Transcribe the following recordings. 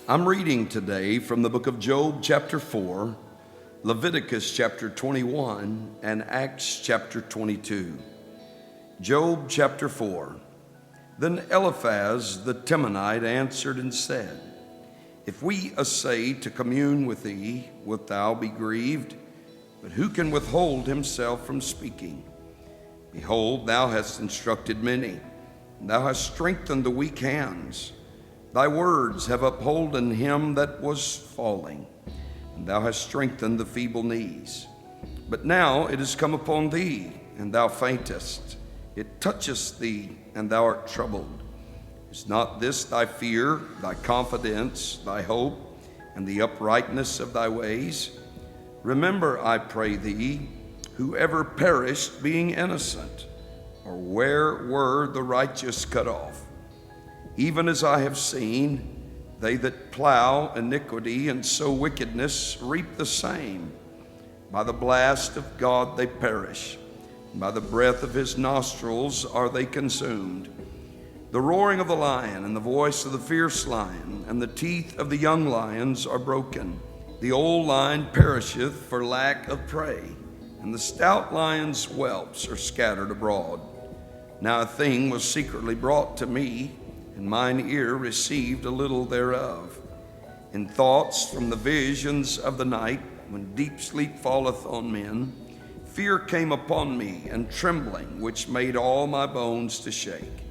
I'm reading today from the book of Job, chapter 4, Leviticus, chapter 21, and Acts, chapter 22. Job, chapter 4. Then Eliphaz the Temanite answered and said, If we essay to commune with thee, wilt thou be grieved? But who can withhold himself from speaking? Behold, thou hast instructed many, and thou hast strengthened the weak hands. Thy words have upholden him that was falling, and thou hast strengthened the feeble knees. But now it is come upon thee, and thou faintest. It toucheth thee, and thou art troubled. Is not this thy fear, thy confidence, thy hope, and the uprightness of thy ways? Remember, I pray thee, whoever perished being innocent, or where were the righteous cut off? Even as I have seen, they that plow iniquity and sow wickedness reap the same. By the blast of God they perish, and by the breath of his nostrils are they consumed. The roaring of the lion and the voice of the fierce lion and the teeth of the young lions are broken. The old lion perisheth for lack of prey, and the stout lion's whelps are scattered abroad. Now a thing was secretly brought to me, and mine ear received a little thereof. In thoughts from the visions of the night, when deep sleep falleth on men, fear came upon me, and trembling, which made all my bones to shake.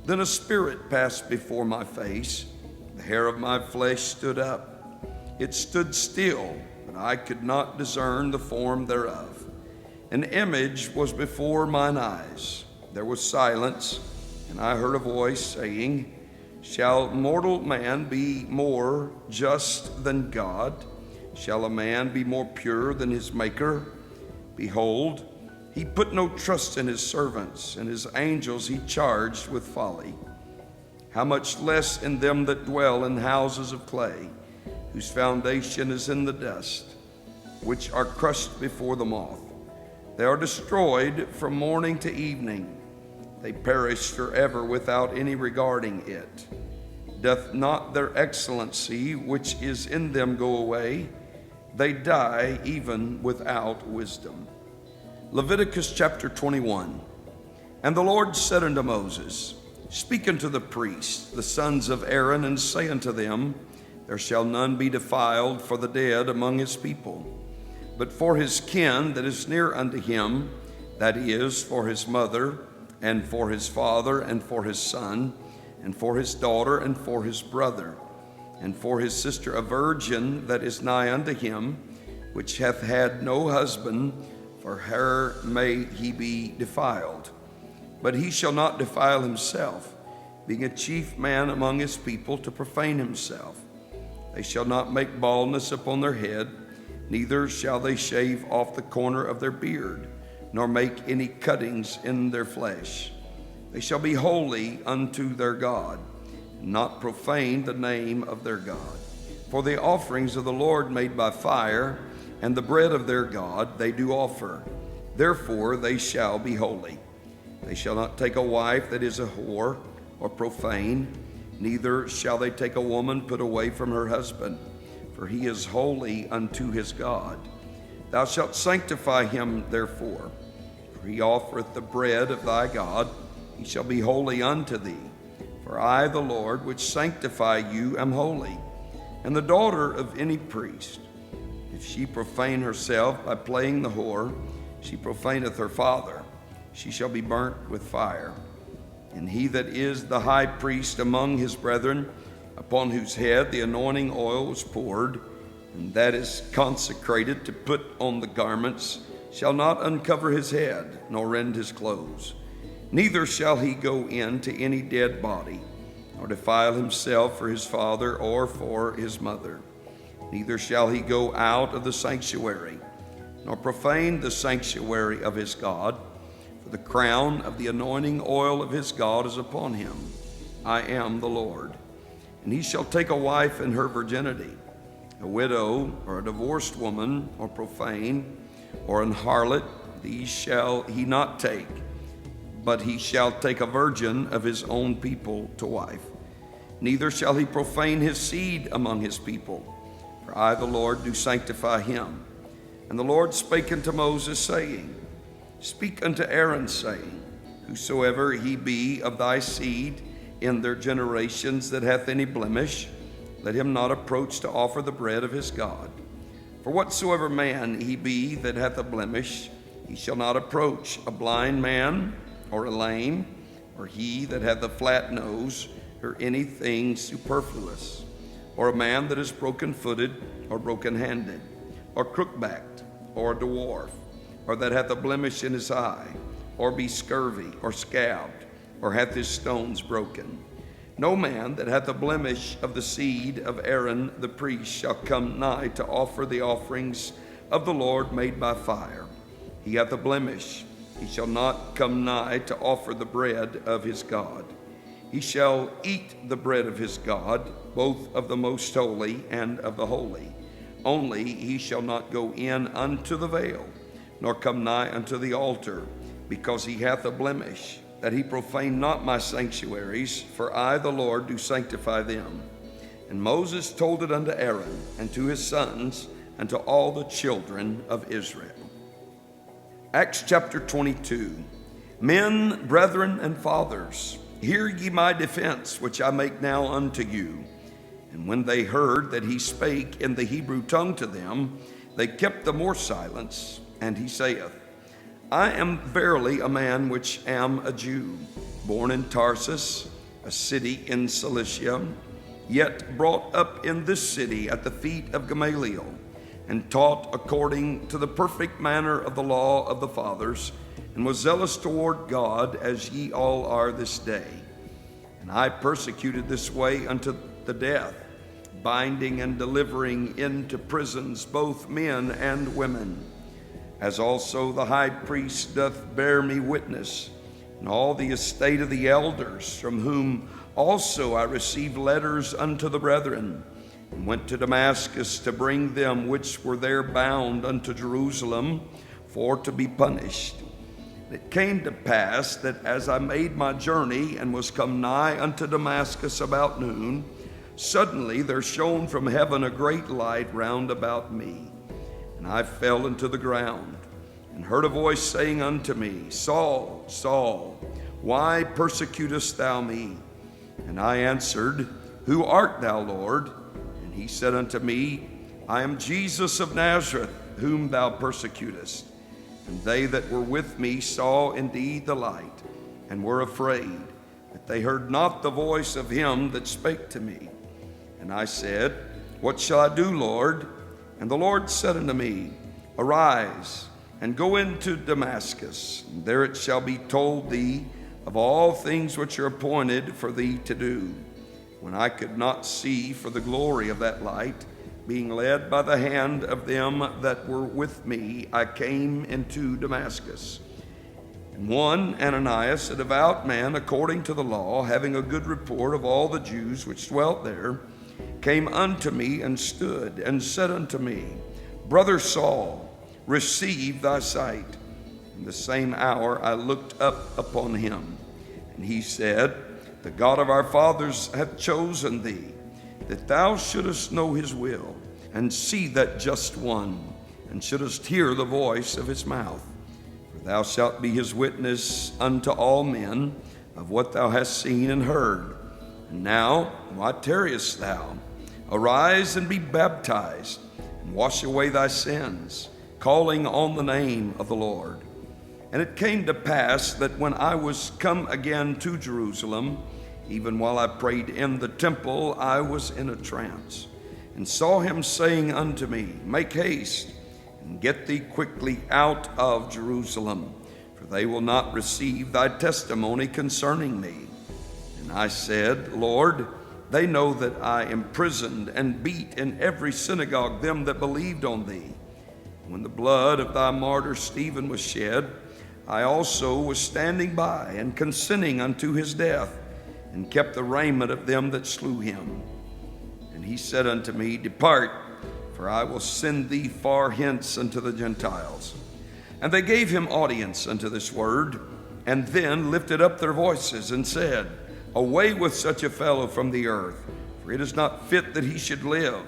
Then a spirit passed before my face, the hair of my flesh stood up. It stood still, but I could not discern the form thereof. An image was before mine eyes. There was silence, and I heard a voice saying, Shall mortal man be more just than God? Shall a man be more pure than his Maker? Behold, he put no trust in his servants, and his angels he charged with folly. How much less in them that dwell in houses of clay, whose foundation is in the dust, which are crushed before the moth. They are destroyed from morning to evening. They perish forever without any regarding it. Doth not their excellency which is in them go away? They die even without wisdom. Leviticus chapter 21. And the Lord said unto Moses, Speak unto the priests, the sons of Aaron, and say unto them, There shall none be defiled for the dead among his people, but for his kin that is near unto him, that is, for his mother, and for his father, and for his son, and for his daughter, and for his brother, and for his sister a virgin that is nigh unto him, which hath had no husband, for her may he be defiled. But he shall not defile himself, being a chief man among his people, to profane himself. They shall not make baldness upon their head, neither shall they shave off the corner of their beard, nor make any cuttings in their flesh. They shall be holy unto their God, and not profane the name of their God. For the offerings of the Lord made by fire, and the bread of their God they do offer. Therefore they shall be holy. They shall not take a wife that is a whore or profane, neither shall they take a woman put away from her husband, for he is holy unto his God. Thou shalt sanctify him therefore, for he offereth the bread of thy God. He shall be holy unto thee. For I, the Lord, which sanctify you, am holy. And the daughter of any priest, if she profane herself by playing the whore, she profaneth her father. She shall be burnt with fire. And he that is the high priest among his brethren, upon whose head the anointing oil was poured, and that is consecrated to put on the garments, shall not uncover his head, nor rend his clothes. Neither shall he go in to any dead body, nor defile himself for his father or for his mother. Neither shall he go out of the sanctuary, nor profane the sanctuary of his God, for the crown of the anointing oil of his God is upon him. I am the Lord. And he shall take a wife in her virginity, a widow or a divorced woman, or profane, or an harlot, these shall he not take, but he shall take a virgin of his own people to wife. neither shall he profane his seed among his people. For I, the Lord, do sanctify him. And the Lord spake unto Moses, saying, Speak unto Aaron, saying, Whosoever he be of thy seed in their generations that hath any blemish, let him not approach to offer the bread of his God. For whatsoever man he be that hath a blemish, he shall not approach, a blind man, or a lame, or he that hath a flat nose, or anything superfluous, or a man that is broken-footed, or broken-handed, or crook-backed, or a dwarf, or that hath a blemish in his eye, or be scurvy, or scabbed, or hath his stones broken. No man that hath a blemish of the seed of Aaron the priest shall come nigh to offer the offerings of the Lord made by fire. He hath a blemish, he shall not come nigh to offer the bread of his God. He shall eat the bread of his God, both of the most holy and of the holy. Only he shall not go in unto the veil, nor come nigh unto the altar, because he hath a blemish, that he profane not my sanctuaries, for I, the Lord, do sanctify them. And Moses told it unto Aaron, and to his sons, and to all the children of Israel. Acts chapter 22. Men, brethren, and fathers, hear ye my defense, which I make now unto you. And when they heard that he spake in the Hebrew tongue to them, they kept the more silence. And he saith, I am verily a man which am a Jew, born in Tarsus, a city in Cilicia, yet brought up in this city at the feet of Gamaliel, and taught according to the perfect manner of the law of the fathers, and was zealous toward God, as ye all are this day. And I persecuted this way unto the death, binding and delivering into prisons both men and women, as also the high priest doth bear me witness, and all the estate of the elders, from whom also I received letters unto the brethren, and went to Damascus to bring them which were there bound unto Jerusalem for to be punished. It came to pass that as I made my journey and was come nigh unto Damascus about noon, suddenly there shone from heaven a great light round about me. And I fell into the ground, and heard a voice saying unto me, Saul, Saul, why persecutest thou me? And I answered, Who art thou, Lord? And he said unto me, I am Jesus of Nazareth, whom thou persecutest. And they that were with me saw indeed the light, and were afraid, that they heard not the voice of him that spake to me. And I said, What shall I do, Lord? And the Lord said unto me, Arise, and go into Damascus, and there it shall be told thee of all things which are appointed for thee to do. When I could not see for the glory of that light, being led by the hand of them that were with me, I came into Damascus. And one, Ananias, a devout man according to the law, having a good report of all the Jews which dwelt there, came unto me and stood and said unto me, Brother Saul, receive thy sight. In the same hour I looked up upon him, and he said, The God of our fathers hath chosen thee, that thou shouldest know his will, and see that just one, and shouldest hear the voice of his mouth. For thou shalt be his witness unto all men of what thou hast seen and heard. And now, why tarriest thou? Arise and be baptized, and wash away thy sins, calling on the name of the Lord. And it came to pass that when I was come again to Jerusalem, even while I prayed in the temple, I was in a trance, and saw him saying unto me, Make haste, and get thee quickly out of Jerusalem, for they will not receive thy testimony concerning me. And I said, Lord, they know that I imprisoned and beat in every synagogue them that believed on thee. When the blood of thy martyr Stephen was shed, I also was standing by and consenting unto his death, and kept the raiment of them that slew him. And he said unto me, Depart, for I will send thee far hence unto the Gentiles. And they gave him audience unto this word, and then lifted up their voices and said, Away with such a fellow from the earth, for it is not fit that he should live.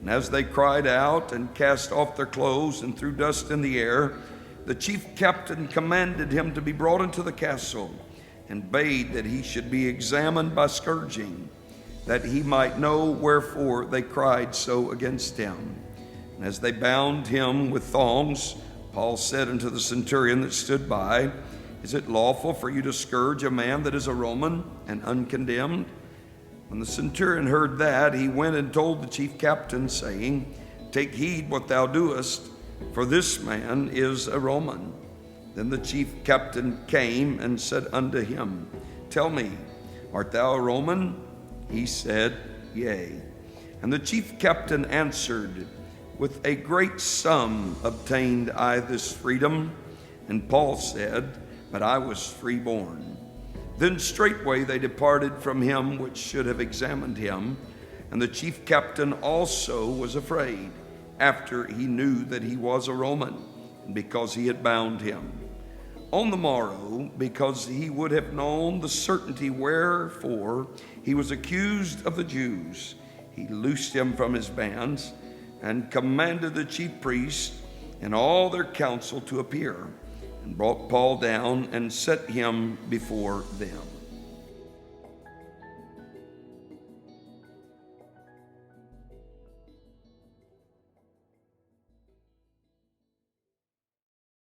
And as they cried out and cast off their clothes and threw dust in the air, the chief captain commanded him to be brought into the castle, and bade that he should be examined by scourging, that he might know wherefore they cried so against him. And as they bound him with thongs, Paul said unto the centurion that stood by, Is it lawful for you to scourge a man that is a Roman and uncondemned? When the centurion heard that, he went and told the chief captain, saying, Take heed what thou doest, for this man is a Roman. Then the chief captain came and said unto him, Tell me, art thou a Roman? He said, Yea. And the chief captain answered, With a great sum obtained I this freedom. And Paul said, But I was freeborn. Then straightway they departed from him which should have examined him. And the chief captain also was afraid, after he knew that he was a Roman, and because he had bound him. On the morrow, because he would have known the certainty wherefore he was accused of the Jews, he loosed him from his bands, and commanded the chief priests and all their council to appear, and brought Paul down and set him before them.